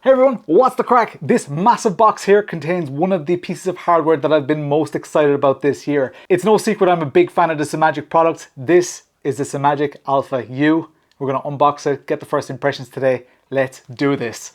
Hey everyone, what's the crack? This massive box here contains one of the pieces of hardware that I've been most excited about this year. It's no secret I'm a big fan of the Simagic products. This is the Simagic Alpha U. We're going to unbox it, get the first impressions today. Let's do this.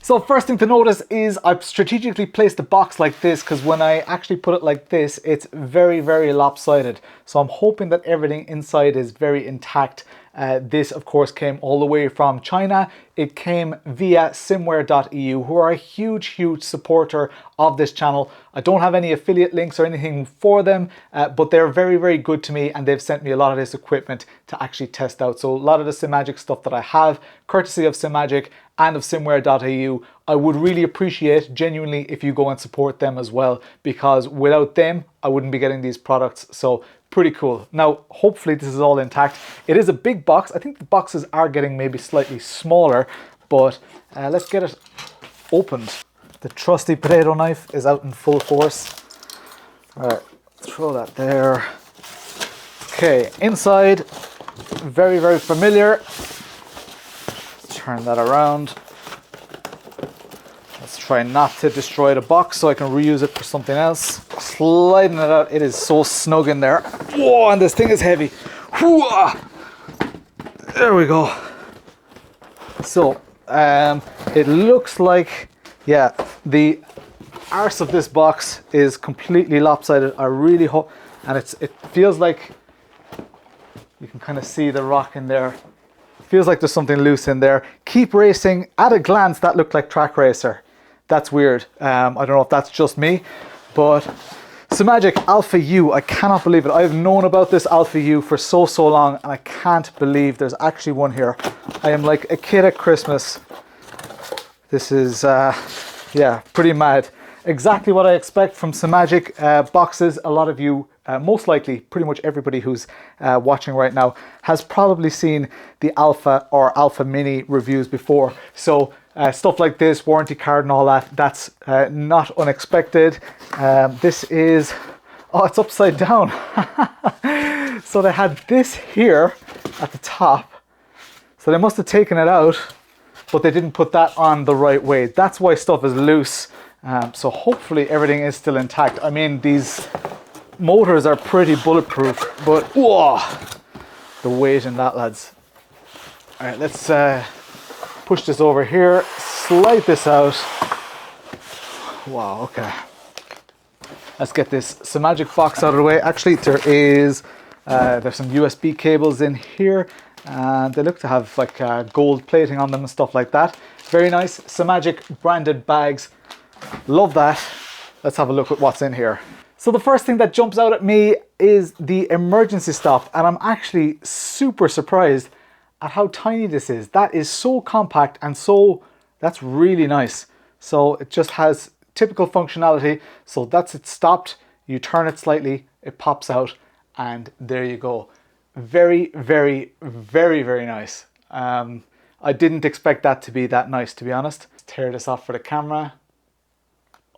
So first thing to notice is I've strategically placed the box like this because when I actually put it like this, it's very, very lopsided. So I'm hoping that everything inside is very intact. This of course came all the way from China. It came via Simware.eu, who are a huge supporter of this channel. I don't have any affiliate links or anything for them, but they're very, very good to me and they've sent me a lot of this equipment to actually test out. So a lot of the Simagic stuff that I have, courtesy of Simagic and of Simware.eu, I would really appreciate genuinely if you go and support them as well, because without them, I wouldn't be getting these products. So pretty cool. Now, hopefully this is all intact. It is a big box. I think the boxes are getting maybe slightly smaller, but let's get it opened. The trusty potato knife is out in full force. All right, throw that there. Okay, inside, very, very familiar. Turn that around. Let's try not to destroy the box so I can reuse it for something else. Sliding it out, it is so snug in there. Whoa, and this thing is heavy. Whoa. There we go. So, it looks like, yeah, the arse of this box is completely lopsided. I really hope, and it feels like you can kind of see the rock in there. Feels like there's something loose in there. Keep Racing, at a glance, that looked like Track Racer. That's weird. I don't know if that's just me, but Simagic Alpha U, I cannot believe it. I've known about this Alpha U for so long, and I can't believe there's actually one here. I am like a kid at Christmas. This is, yeah, pretty mad. Exactly what I expect from Simagic boxes. A lot of you, most likely pretty much everybody who's watching right now, has probably seen the Alpha or Alpha Mini reviews before. So stuff like this, warranty card and all that, that's not unexpected. This is, oh, it's upside down. So they had this here at the top. So they must have taken it out, but they didn't put that on the right way. That's why stuff is loose. So hopefully everything is still intact. I mean, these motors are pretty bulletproof, but whoa, the weight in that, lads. All right, let's push this over here, slide this out. Wow, okay. Let's get this Simagic box out of the way. Actually, there's some USB cables in here, and they look to have like gold plating on them and stuff like that. Very nice. Simagic branded bags. Love that. Let's have a look at what's in here. So the first thing that jumps out at me is the emergency stop, and I'm actually super surprised at how tiny this is. That is so compact and that's really nice. So it just has typical functionality. So that's it stopped. You turn it slightly, it pops out, and there you go. Very, very, very, very nice. I didn't expect that to be that nice, to be honest. Let's tear this off for the camera.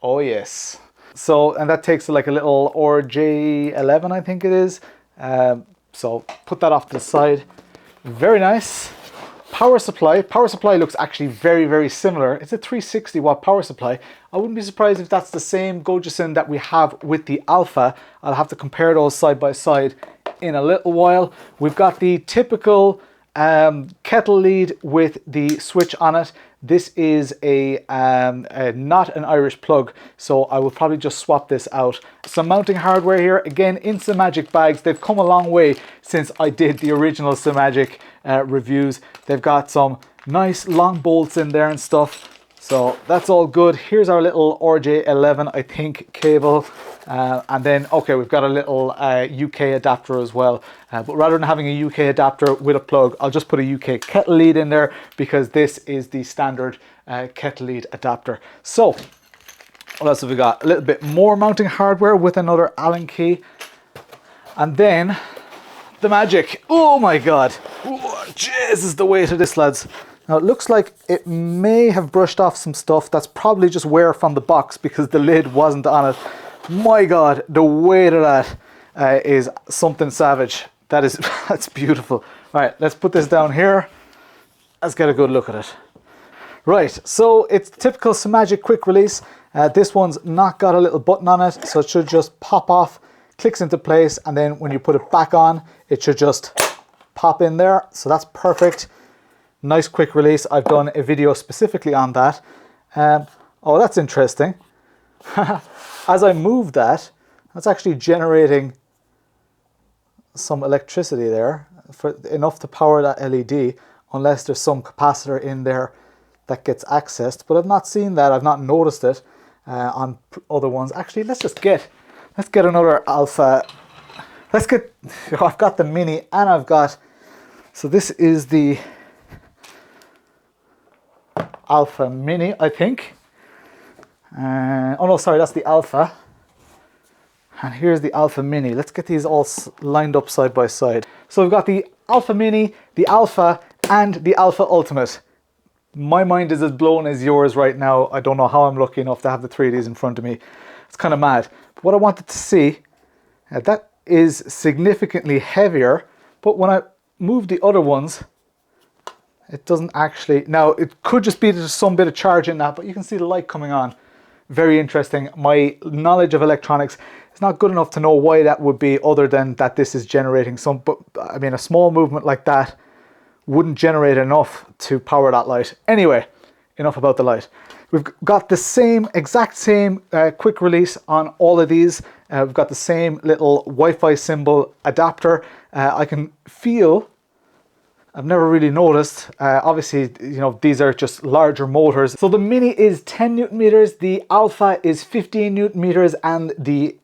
Oh yes. So, and that takes like a little RJ11, I think it is. So put that off to the side. Very nice. Power supply. Power supply looks actually very, very similar. It's a 360 watt power supply. I wouldn't be surprised if that's the same Gojesen that we have with the Alpha. I'll have to compare those side by side in a little while. We've got the typical kettle lead with the switch on it. This is not an Irish plug, so I will probably just swap this out. Some mounting hardware here, again in Simagic bags. They've come a long way since I did the original Simagic reviews. They've got some nice long bolts in there and stuff. So that's all good. Here's our little RJ11, I think, cable. And then, okay, we've got a little UK adapter as well. But rather than having a UK adapter with a plug, I'll just put a UK kettle lead in there because this is the standard kettle lead adapter. So, what else have we got? A little bit more mounting hardware with another Allen key. And then, the magic. Oh my God. Oh, Jesus, the weight of this, lads. Now it looks like it may have brushed off some stuff. That's probably just wear from the box because the lid wasn't on it. My God, the weight of that is something savage. That is, that's beautiful. All right, let's put this down here. Let's get a good look at it. Right, so it's typical Simagic quick release. This one's not got a little button on it, so it should just pop off, clicks into place, and then when you put it back on, it should just pop in there. So that's perfect. Nice quick release. I've done a video specifically on that. Oh, that's interesting. As I move that, that's actually generating some electricity there, for enough to power that LED, unless there's some capacitor in there that gets accessed. But I've not seen that. I've not noticed it on other ones. Actually, let's get another Alpha. I've got the Mini and I've got, so this is the Alpha Mini, I think. Oh no, sorry, that's the Alpha. And here's the Alpha Mini. Let's get these all lined up side by side. So we've got the Alpha Mini, the Alpha, and the Alpha Ultimate. My mind is as blown as yours right now. I don't know how I'm lucky enough to have the 3 of these in front of me. It's kind of mad. But what I wanted to see, that is significantly heavier, but when I move the other ones, it doesn't actually. Now, it could just be there's some bit of charge in that, but you can see the light coming on. Very interesting. My knowledge of electronics is not good enough to know why that would be, other than that this is generating some, but I mean, a small movement like that wouldn't generate enough to power that light. Anyway, enough about the light. We've got the exact same quick release on all of these. We've got the same little Wi-Fi symbol adapter. I can feel, I've never really noticed, obviously, you know, these are just larger motors. So the Mini is 10 Newton meters, the Alpha is 15 Newton meters, and the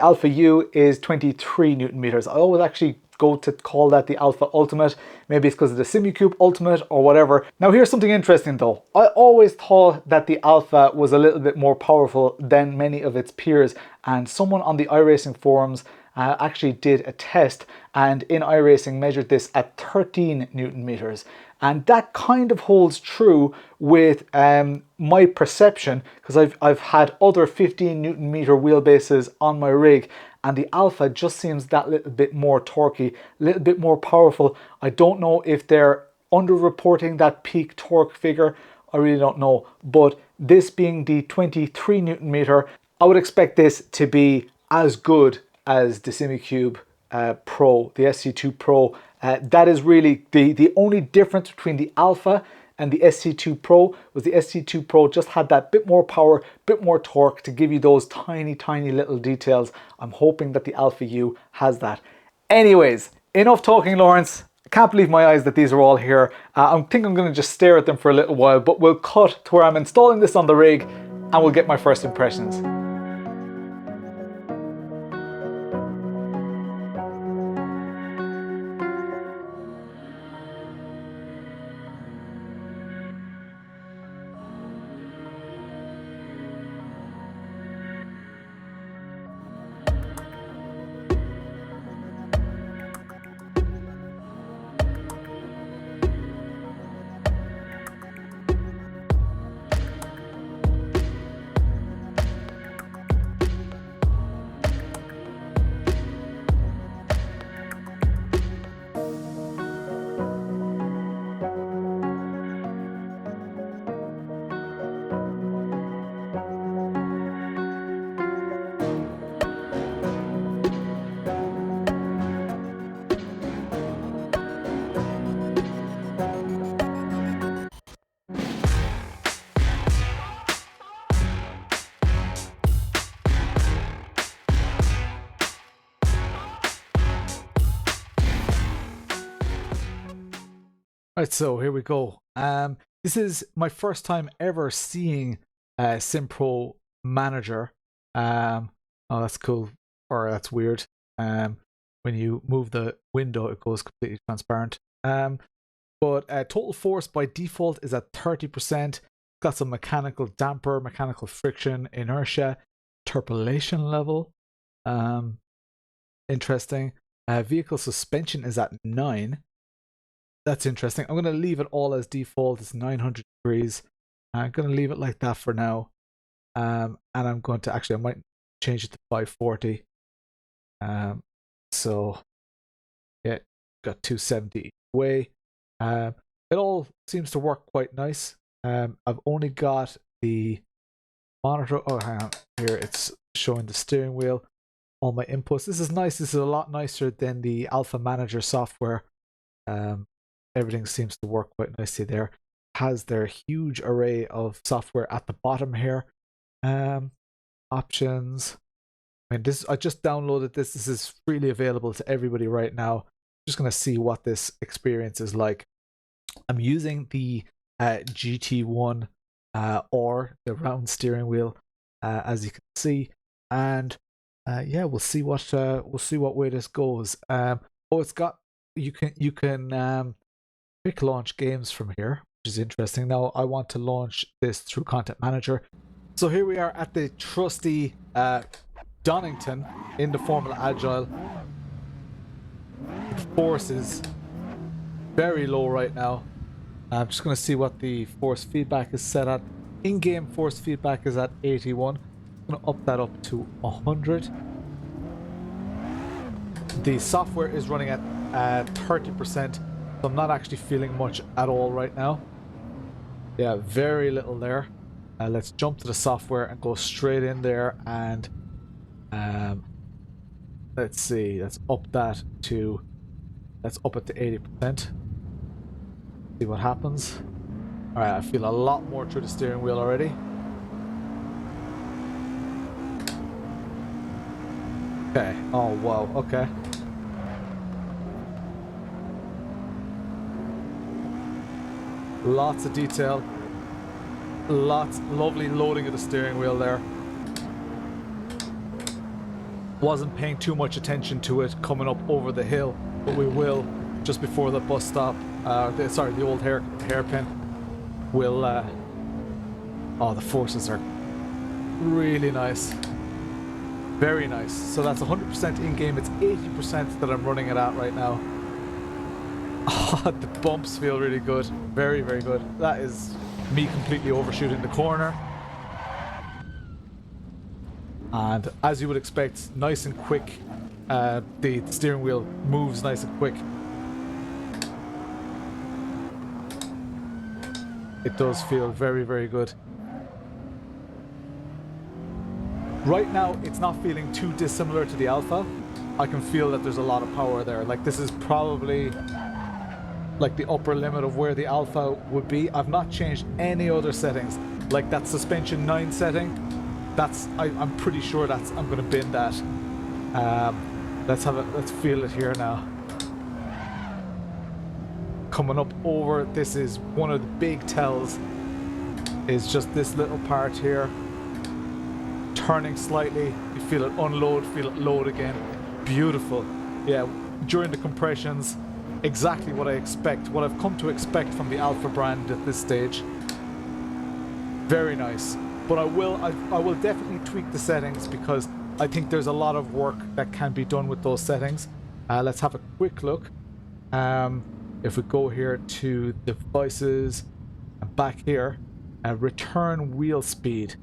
Alpha U is 23 Newton meters. I always actually go to call that the Alpha Ultimate. Maybe it's because of the Simucube Ultimate or whatever. Now here's something interesting though. I always thought that the Alpha was a little bit more powerful than many of its peers, and someone on the iRacing forums actually did a test, and in iRacing measured this at 13 Newton meters. And that kind of holds true with my perception, because I've had other 15 Newton meter wheelbases on my rig, and the Alpha just seems that little bit more torquey, a little bit more powerful. I don't know if they're underreporting that peak torque figure. I really don't know. But this being the 23 Newton meter, I would expect this to be as good as the Simucube Pro, the SC2 Pro. That is really the only difference between the Alpha and the SC2 Pro was the SC2 Pro just had that bit more power, bit more torque to give you those tiny, tiny little details. I'm hoping that the Alpha U has that. Anyways, enough talking, Lawrence. I can't believe my eyes that these are all here. I think I'm going to just stare at them for a little while, but we'll cut to where I'm installing this on the rig and we'll get my first impressions. Right, so here we go. This is my first time ever seeing SimPro Manager. Oh, that's cool, or that's weird. When you move the window, it goes completely transparent. But total force by default is at 30%. Got some mechanical damper, mechanical friction, inertia, turbulation level. Interesting. Vehicle suspension is at 9. That's interesting. I'm going to leave it all as default. It's 900 degrees. I'm going to leave it like that for now. And I'm going to actually, I might change it to 540. So yeah, got 270 away. It all seems to work quite nice. I've only got the monitor. Oh, hang on. Here it's showing the steering wheel. All my inputs. This is nice. This is a lot nicer than the Alpha Manager software. Everything seems to work quite nicely there. Has their huge array of software at the bottom here. Options. I mean, this, I just downloaded this. This is freely available to everybody right now. Just going to see what this experience is like. I'm using the GT1 or the round steering wheel, as you can see, and yeah, we'll see what way this goes. Oh, it's got you can quick launch games from here, which is interesting. Now I want to launch this through Content Manager. So here we are at the trusty Donington in the Formula Agile. The force is very low right now. I'm just going to see what the force feedback is set at. In-game force feedback is at 81. I'm going to up that up to 100. The software is running at 30%, so I'm not actually feeling much at all right now. Yeah, very little there. Let's jump to the software and go straight in there, and let's see, let's up it to 80%. See what happens. Alright, I feel a lot more through the steering wheel already. Okay, oh wow, okay. Lots of detail. Lots, lovely loading of the steering wheel there. Wasn't paying too much attention to it coming up over the hill, but we will just before the bus stop. Sorry, the old hairpin. Will oh, the forces are really nice, very nice. So that's 100% in game. It's 80% that I'm running it at right now. Oh, the bumps feel really good, very good. That is me completely overshooting the corner, and as you would expect, nice and quick. The steering wheel moves nice and quick. It does feel very good. Right now, it's not feeling too dissimilar to the Alpha. I can feel that there's a lot of power there. Like, this is probably like the upper limit of where the Alpha would be. I've not changed any other settings. Like that suspension 9 setting, that's I'm pretty sure that's I'm gonna bin that. Let's feel it here now. Coming up over, this is one of the big tells, is just this little part here. Turning slightly, you feel it unload, feel it load again. Beautiful. Yeah, during the compressions, exactly what I expect, what I've come to expect from the Alpha brand at this stage. Very nice. But I will definitely tweak the settings, because I think there's a lot of work that can be done with those settings. Let's have a quick look. If we go here to devices and back here, return wheel speed.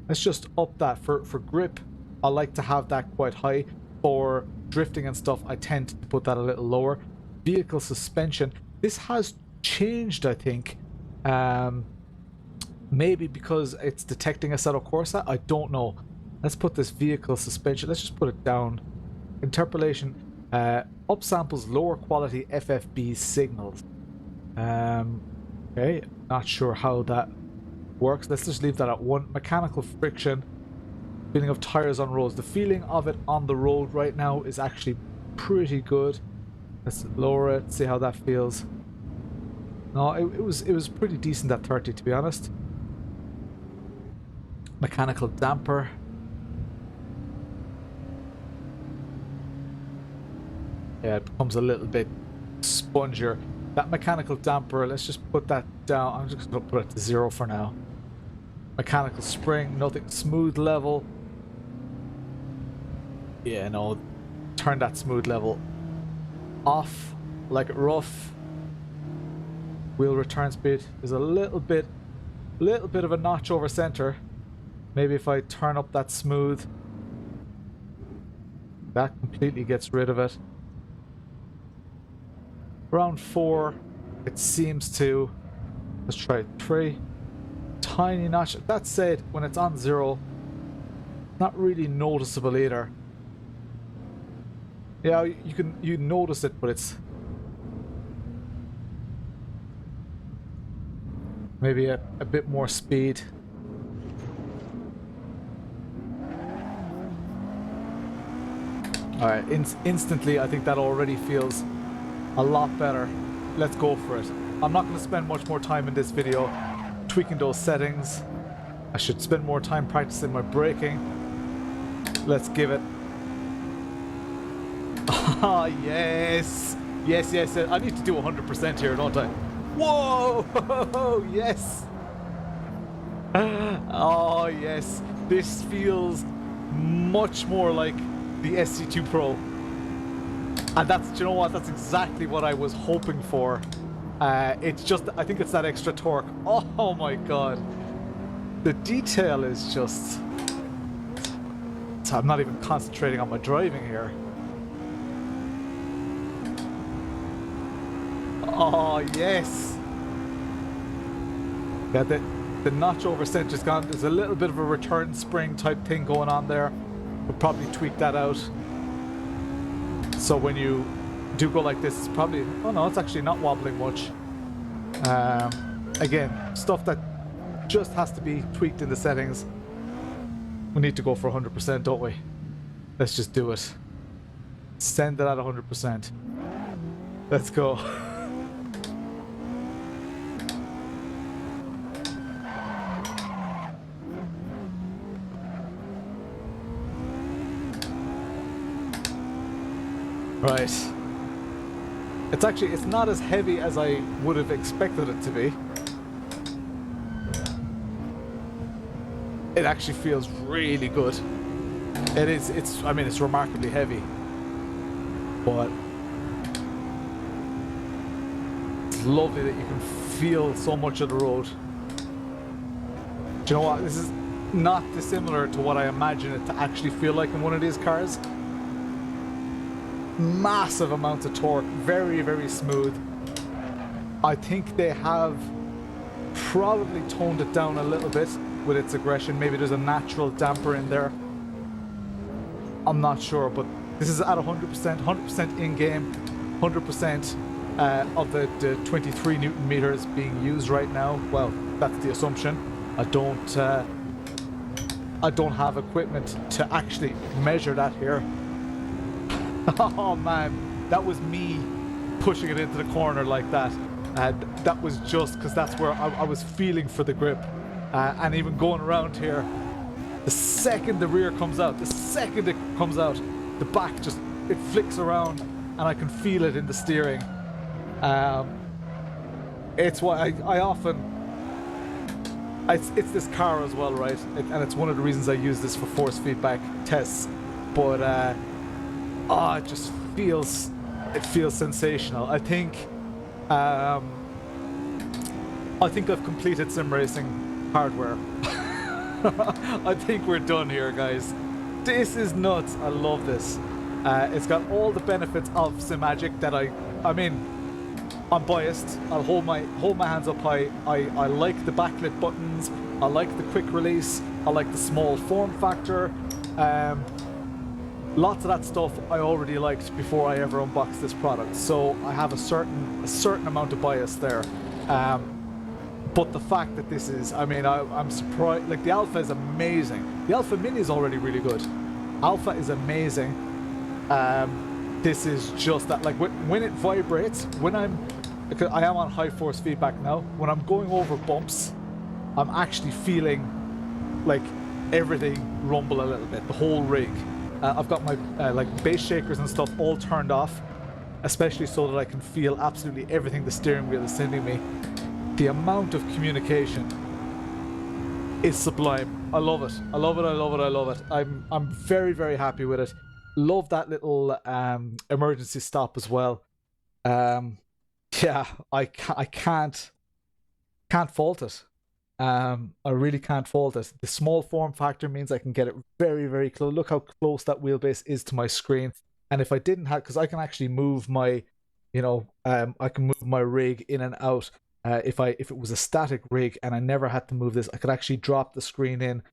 Let's just up that for grip. I like to have that quite high. For drifting and stuff, I tend to put that a little lower. Vehicle suspension. This has changed, I think. Maybe because it's detecting Assetto Corsa. I don't know. Let's put this vehicle suspension. Let's just put it down. Interpolation. Upsamples lower quality FFB signals. Okay, not sure how that works. Let's just leave that at 1. Mechanical friction. Feeling of tires on roads. The feeling of it on the road right now is actually pretty good. Let's lower it, see how that feels. No, it was pretty decent at 30, to be honest. Mechanical damper. Yeah, it becomes a little bit spongier. That mechanical damper, let's just put that down. I'm just going to put it to 0 for now. Mechanical spring, nothing. Smooth level. Yeah, no, turn that smooth level off, like it rough. Wheel return speed is a little bit of a notch over center. Maybe if I turn up that smooth, that completely gets rid of it. Around 4, it seems to. Let's try 3. Tiny notch. That said, when it's on 0, not really noticeable either. Yeah, you notice it, but it's maybe a bit more speed. Alright, instantly I think that already feels a lot better. Let's go for it. I'm not going to spend much more time in this video tweaking those settings. I should spend more time practicing my braking. Let's give it. Ah, yes. Yes, yes. I need to do 100% here, don't I? Whoa! Yes. Oh, yes. This feels much more like the SC2 Pro. And that's, do you know what? That's exactly what I was hoping for. It's just, I think it's that extra torque. Oh my god. The detail is just... I'm not even concentrating on my driving here. Oh, yes. Yeah, the notch over center's gone. There's a little bit of a return spring type thing going on there. We'll probably tweak that out. So when you do go like this, it's probably... Oh no, it's actually not wobbling much. Again, stuff that just has to be tweaked in the settings. We need to go for 100%, don't we? Let's just do it. Send it at 100%. Let's go. Right. It's not as heavy as I would have expected it to be. It actually feels really good. I mean, it's remarkably heavy. But it's lovely that you can feel so much of the road. Do you know what? This is not dissimilar to what I imagine it to actually feel like in one of these cars. Massive amounts of torque, very, very smooth. I think they have probably toned it down a little bit with its aggression. Maybe there's a natural damper in there. I'm not sure, but this is at 100% in-game, 100% of the 23 Newton meters being used right now. Well, that's the assumption. I don't have equipment to actually measure that here. Oh man, that was me pushing it into the corner like that. That was just because that's where I was feeling for the grip. And even going around here, the second the rear comes out, the back just, it flicks around and I can feel it in the steering. It's why I often, it's this car as well, right? And it's one of the reasons I use this for force feedback tests. But it just feels, it feels sensational. I think I've completed sim racing hardware. I think we're done here, guys. This is nuts. I love this. It's got all the benefits of Simagic that I mean, I'm biased. I'll hold my hands up high. I like the backlit buttons. I like the quick release. I like the small form factor. Lots of that stuff I already liked before I ever unboxed this product. So I have a certain amount of bias there. But the fact that this is, I mean, I'm surprised. Like, the Alpha is amazing. The Alpha Mini is already really good. Alpha is amazing. This is just that, like, when it vibrates, because I am on high force feedback now, when I'm going over bumps, I'm actually feeling like everything rumble a little bit, the whole rig. I've got my like bass shakers and stuff all turned off, especially so that I can feel absolutely everything the steering wheel is sending me. The amount of communication is sublime. I love it. I love it. I love it. I love it. I'm very, very happy with it. Love that little emergency stop as well. Yeah, I can't fault it. I really can't fault it. The small form factor means I can get it very, very close. Look how close that wheelbase is to my screen. And if I didn't have, because I can actually move my, I can move my rig in and out. If it was a static rig and I never had to move this, I could actually drop the screen in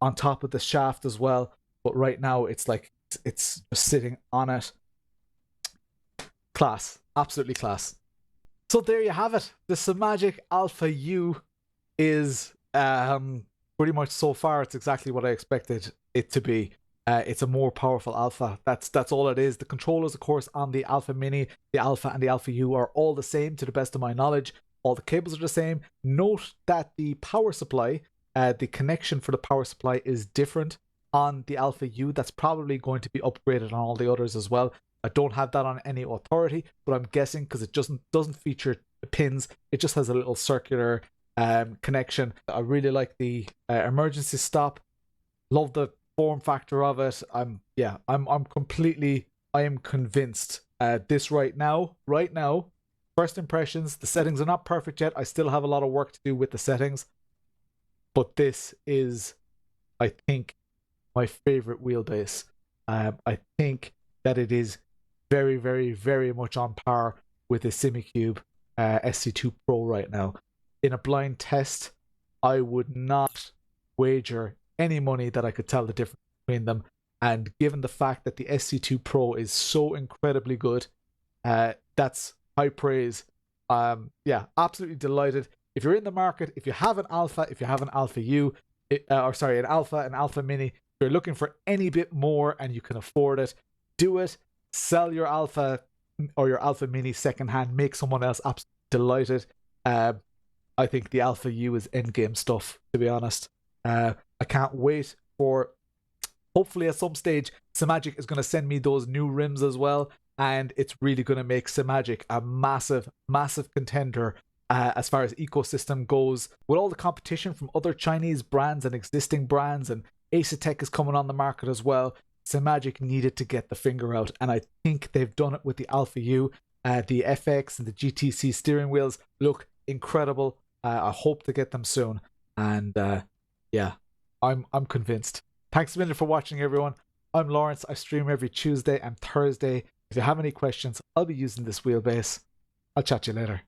on top of the shaft as well. But right now it's like it's just sitting on it. Class, absolutely class. So there you have it. The Simagic Alpha U is pretty much, so far it's exactly what I expected it to be. It's a more powerful Alpha. That's all it is. The controllers, of course, on the Alpha Mini, the Alpha and the Alpha U are all the same to the best of my knowledge. All the cables are the same. Note that the power supply, the connection for the power supply is different on the Alpha U. That's probably going to be upgraded on all the others as well. I don't have that on any authority, but I'm guessing because it doesn't feature pins. It just has a little circular connection. I really like the emergency stop. Love the form factor of it. I am convinced. This right now, first impressions, the settings are not perfect yet. I still have a lot of work to do with the settings, but this is, I think, my favorite wheelbase. I think that it is very, very, very much on par with the Simucube SC2 Pro right now. In a blind test, I would not wager any money that I could tell the difference between them. And given the fact that the SC2 Pro is so incredibly good, that's high praise. Yeah, absolutely delighted. If you're in the market, if you have an Alpha, if you have an Alpha U, an Alpha, an Alpha Mini, if you're looking for any bit more and you can afford it, do it. Sell your Alpha or your Alpha Mini secondhand. Make someone else absolutely delighted. I think the Alpha U is endgame stuff, to be honest. I can't wait for, hopefully at some stage, Simagic is going to send me those new rims as well, and it's really going to make Simagic a massive, massive contender as far as ecosystem goes. With all the competition from other Chinese brands and existing brands, and Asetek is coming on the market as well, Simagic needed to get the finger out, and I think they've done it with the Alpha U. The FX and the GTC steering wheels look incredible. I hope to get them soon, and yeah, I'm convinced. Thanks a million for watching, everyone. I'm Lawrence. I stream every Tuesday and Thursday. If you have any questions, I'll be using this wheelbase. I'll chat to you later.